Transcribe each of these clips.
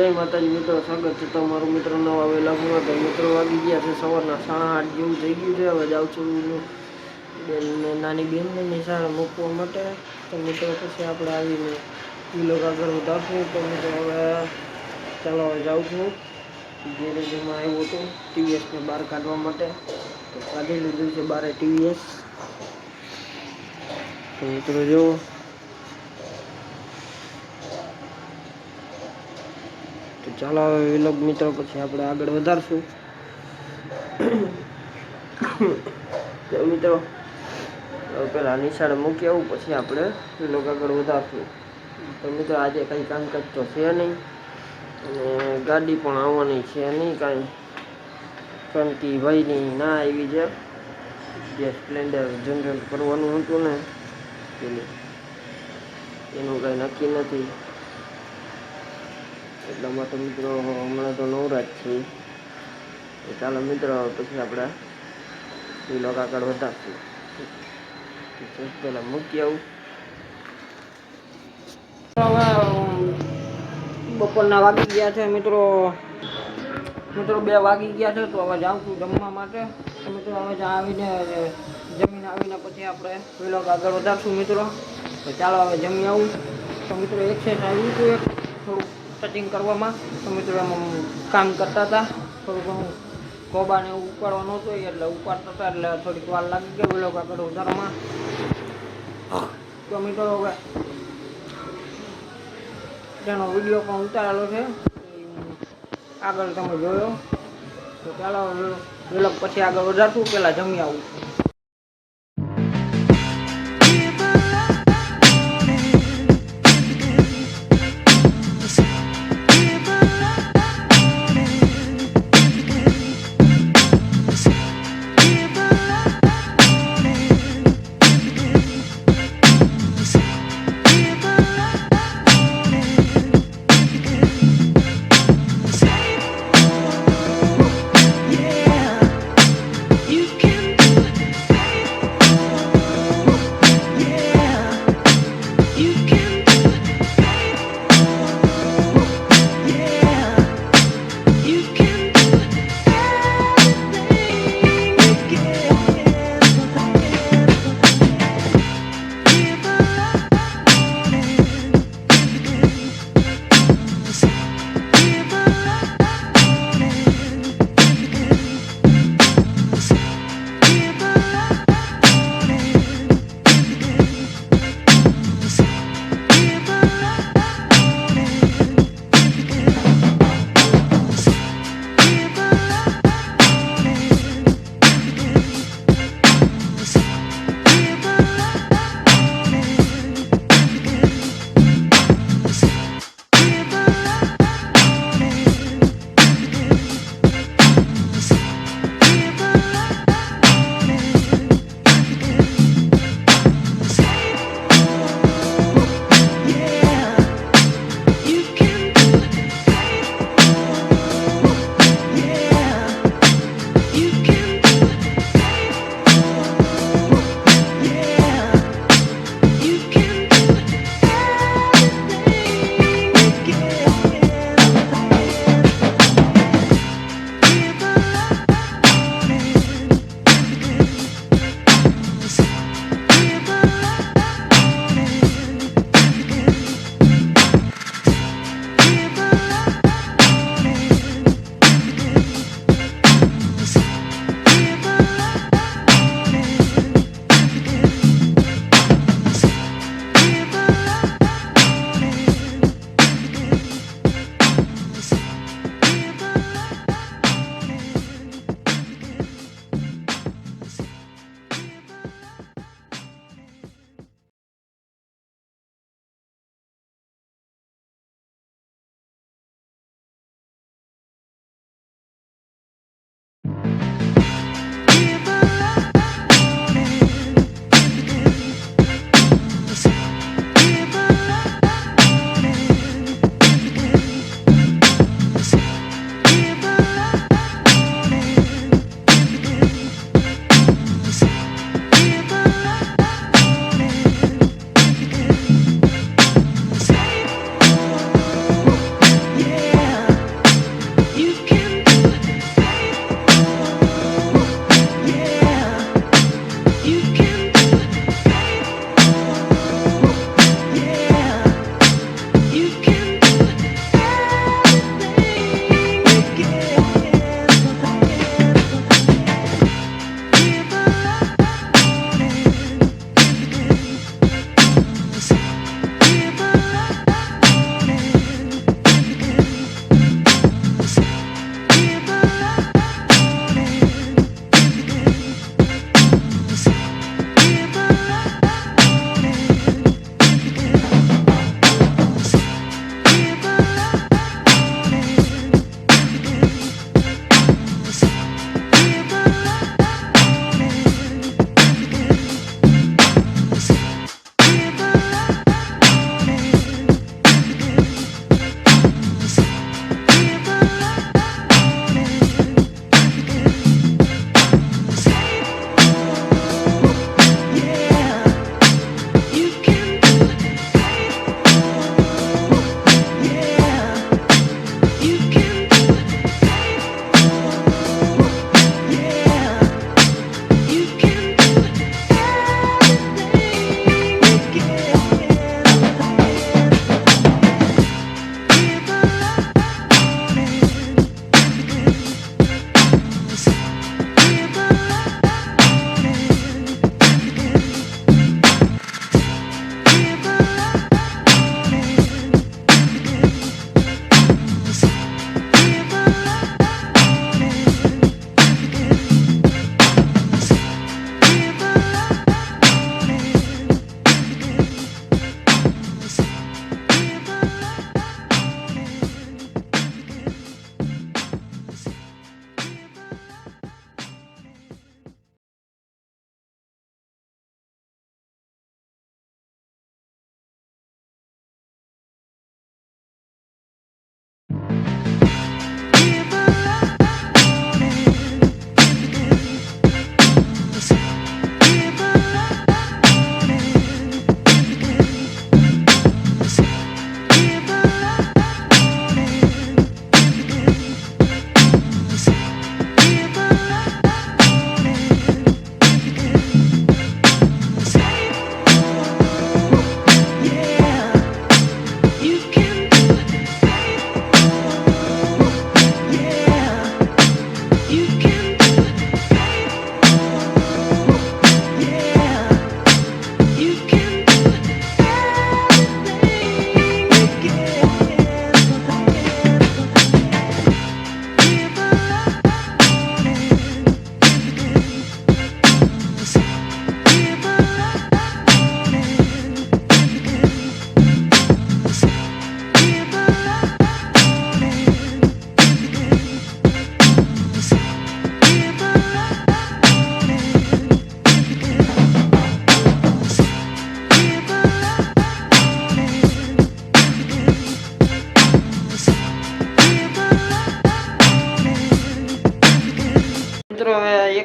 જય માતાજી મિત્રો, સ્વાગત છે તમારું મિત્રો નવા વેલામાં. તો મિત્રો વાગી ગયા છે સવારના 8:30 જેવું થઈ ગયું છે. હવે જાઉં છું નાની બેનને નિશાળે મૂકવા માટે. તો મિત્રો પછી આપણે આવીને વિલોગ આગળ વધારશું. તો મિત્રો હવે ચાલો જાઉં છું. ગેરેજમાં આવ્યો હતો ટીવીએસને બહાર કાઢવા માટે, તો કાઢી લીધું છે બહાર ટીવીએસ. તો મિત્રો જો તો ચાલો હવે વિલોગ મિત્રો પછી આપણે આગળ વધારશું. તો મિત્રો પેલા નિશાળે મૂકી આવું પછી આપણે વિલોગ આગળ વધારશું. તો મિત્રો આજે કંઈ કામકાજ તો છે નહીં, અને ગાડી પણ આવવાની છે નહીં કાંઈ, કારણ કે ભાઈની ના આવી છે. જે સ્પ્લેન્ડર જનરલ કરવાનું હતું ને એનું કાંઈ નક્કી નથી, એટલા માટે મિત્રો હમણાં તો નવરાજ છે. ચાલો મિત્રો પછી આપણે વિલોગ આગળ વધારશું. પેલા મૂકી આવું. હવે બપોરના વાગી ગયા છે મિત્રો 2 વાગી ગયા છે. તો હવે જાઉં છું જમવા માટે. તો મિત્રો હવે આવીને જમીને આવીને પછી આપણે વિલોગ આગળ વધારશું મિત્રો. તો ચાલો હવે જમી આવું. તો મિત્રો એક્સરસાઇઝ આવ્યું હતું થોડુંક ટચિંગ કરવામાં. તો મિત્રો એમાં કામ કરતા હતા, થોડું ઘણું કોબાને એવું ઉપાડવાનું હતું, એટલે ઉપાડતા હતા એટલે થોડીક વાર લાગી ગઈ વિલોગ આગળ વધારવામાં. તો મિત્રો હવે તેનો વિડીયો પણ ઉતારેલો છે, આગળ તમે જોયો. તો ચાલો વિલોગ પછી આગળ વધારશું. પહેલાં જમી આવું.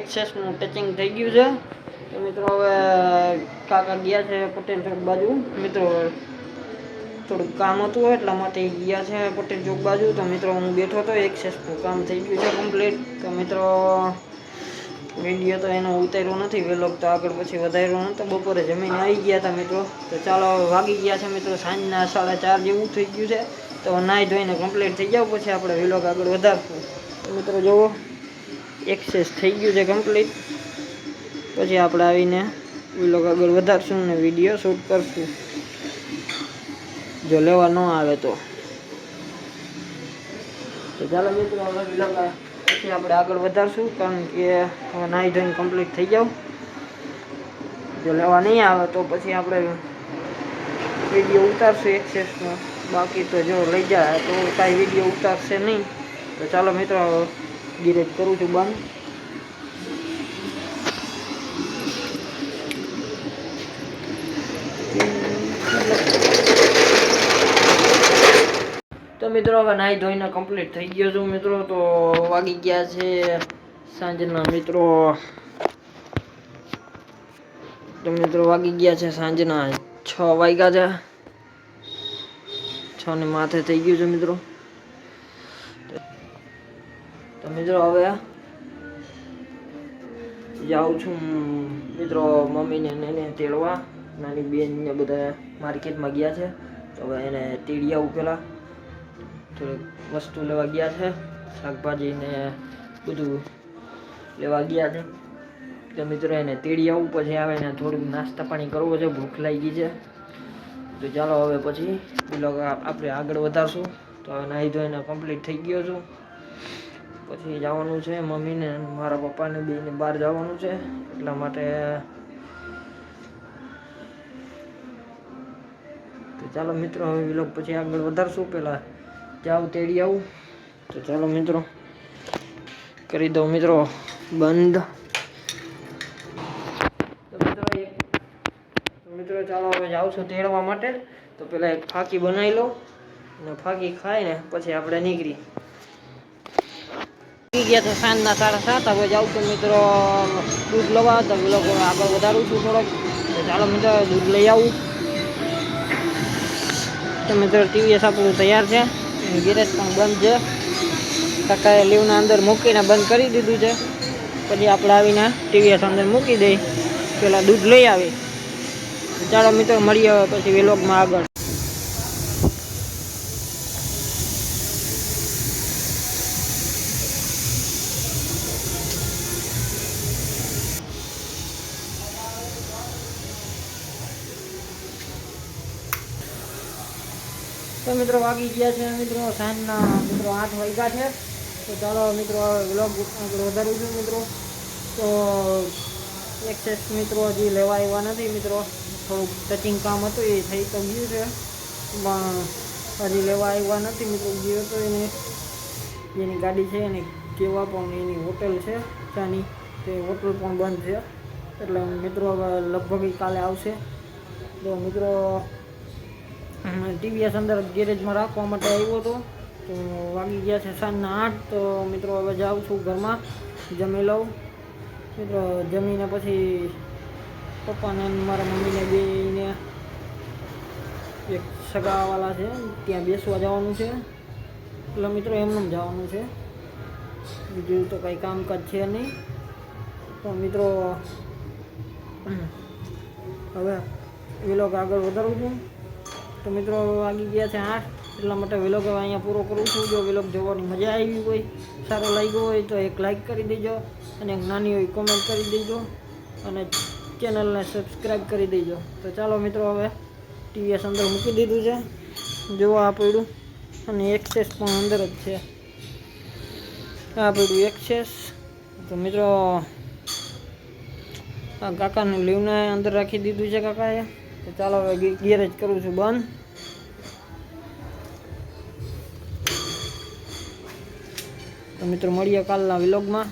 એક્સેસનું ટચિંગ થઈ ગયું છે. તો મિત્રો હવે કાકા ગયા છે પટેલ ચોક બાજુ. મિત્રો થોડુંક કામ હતું એટલા માટે ગયા છે પટેલ ચોક બાજુ. તો મિત્રો હું બેઠો હતો, એક્સેસનું કામ થઈ ગયું છે કમ્પ્લીટ. તો મિત્રો વિડીયો તો એનો ઉતાર્યો નથી, વેલોગ તો આગળ પછી વધાર્યો નહોતો. બપોરે જમીને આવી ગયા હતા મિત્રો. તો ચાલો વાગી ગયા છે મિત્રો સાંજના 4:30 જેવું થઈ ગયું છે. તો નાહી ધોઈને કમ્પ્લીટ થઈ જાવ પછી આપણે વેલોગ આગળ વધારશું. તો મિત્રો જુઓ એક્સેસ થઈ ગયું છે કમ્પ્લીટ. પછી આપણે આવીને વેલોગ આગળ વધારશું અને વિડીયો શૂટ કરશું જો લેવા ન આવે તો. ચાલો મિત્રો હવે વેલોગ પછી આપણે આગળ વધારશું, કારણ કે હવે નાહી ધોઈને કમ્પ્લીટ થઈ જાવ. જો લેવા નહીં આવે તો પછી આપણે વિડીયો ઉતારશું એક્સેસનો. બાકી તો જો લઈ જાય તો કાંઈ વિડીયો ઉતારશે નહીં. તો ચાલો મિત્રો ગેરેજ કરું છું બંધ. તો મિત્રો હવે નાહી ધોઈને કમ્પ્લીટ થઈ ગયો છું મિત્રો. તો વાગી ગયા છે સાંજના મિત્રો. તો મિત્રો વાગી ગયા છે સાંજના 6 વાગ્યા છે. 6 ને માથે થઈ ગયું છે મિત્રો. તો મિત્રો હવે જાઉં છું મિત્રો મમ્મીને એને તેડવા. નાની બેન ને બધા માર્કેટમાં ગયા છે. તો હવે એને તેડી આવું. પેલા થોડીક વસ્તુ લેવા ગયા છે, શાકભાજી ને બધું લેવા ગયા છે. તો મિત્રો એને તેડી આવું, પછી આવે ને થોડુંક નાસ્તા પાણી કરવો છે, ભૂખ લાગી છે. તો ચાલો હવે પછી પેલો આપણે આગળ વધારશું. તો હવે નાહી ધોઈને કમ્પ્લીટ થઈ ગયો છું. પછી જવાનું છે મમ્મીને મારા પપ્પાને બેને બહાર જવાનું છે, એટલા માટે. તો ચાલો મિત્રો હવે વ્લોગ પછી આગળ વધારશું. પહેલાં જાઉં તેડી આવું. તો ચાલો મિત્રો કરી દઉં મિત્રો બંધ. તો મિત્રો ચાલો હવે જાઉં છું તેડવા માટે. તો પહેલાં એક ફાંકી બનાવી લો અને ફાંકી ખાઈને પછી આપણે નીકળી ગયા. તો સાંજના 7:30 હવે જાઉં છું મિત્રો દૂધ લેવા. તો વ્લોગ આગળ વધારું છું થોડોક. તો ચાલો મિત્રો દૂધ લઈ આવું. તો મિત્રો ટીવીએસ આપણું તૈયાર છે, ગેરેજ પણ બંધ છે. કાકાએ લીવના અંદર મૂકીને બંધ કરી દીધું છે. પછી આપણે આવીને ટીવીએસ અંદર મૂકી દઈ, પેલા દૂધ લઈ આવી. ચાલો મિત્રો મળીએ પછી વ્લોગમાં આગળ. તો મિત્રો વાગી ગયા છે મિત્રો સાંજના મિત્રો 8 વાગ્યા છે. તો ચાલો મિત્રો વ્લોગ આગળ વધારું છું મિત્રો. તો એક્સેસ મિત્રો હજી લેવા આવ્યા નથી મિત્રો. થોડુંક ટચિંગ કામ હતું એ થઈ તો ગયું છે, પણ હજી લેવા આવ્યા નથી મિત્રો. ગયો તો એને જેની ગાડી છે એને કહેવા પણ એની હોટલ છે ત્યાંની, તે હોટલ પણ બંધ છે. એટલે મિત્રો હવે લગભગ કાલે આવશે. તો મિત્રો ટીવીએસ અંદર ગેરેજમાં રાખવા માટે આવ્યો હતો. તો વાગી ગયા છે સાંજના 8. તો મિત્રો હવે જાઉં છું ઘરમાં, જમી લઉં મિત્રો. જમીને પછી પપ્પાને મારા મમ્મીને બેને એક સગાવાલા છે ત્યાં બેસવા જવાનું છે. એટલે મિત્રો એમને જવાનું છે, બીજું તો કંઈ કામકાજ છે નહીં. તો મિત્રો હવે વ્લોગ આગળ વધારું છું. તો મિત્રો વાગી ગયા છે 8, એટલા માટે વ્લોગ હવે અહીંયા પૂરો કરું છું. જો વ્લોગ જોવાની મજા આવી હોય, સારો લાગ્યો હોય તો એક લાઈક કરી દેજો, અને એક નાની હોય કોમેન્ટ કરી દેજો, અને ચેનલને સબસ્ક્રાઈબ કરી દેજો. તો ચાલો મિત્રો હવે ટીવીએસ અંદર મૂકી દીધું છે, જોવા આ પડ્યું. અને એક્સેસ પણ અંદર જ છે, આ પડ્યું એક્સેસ. તો મિત્રો આ કાકાને લીવને અંદર રાખી દીધું છે કાકાએ. તો ચાલો હવે ગેરેજ કરું છું બંધ. તો મિત્રો મળીએ કાલના વ્લોગમાં.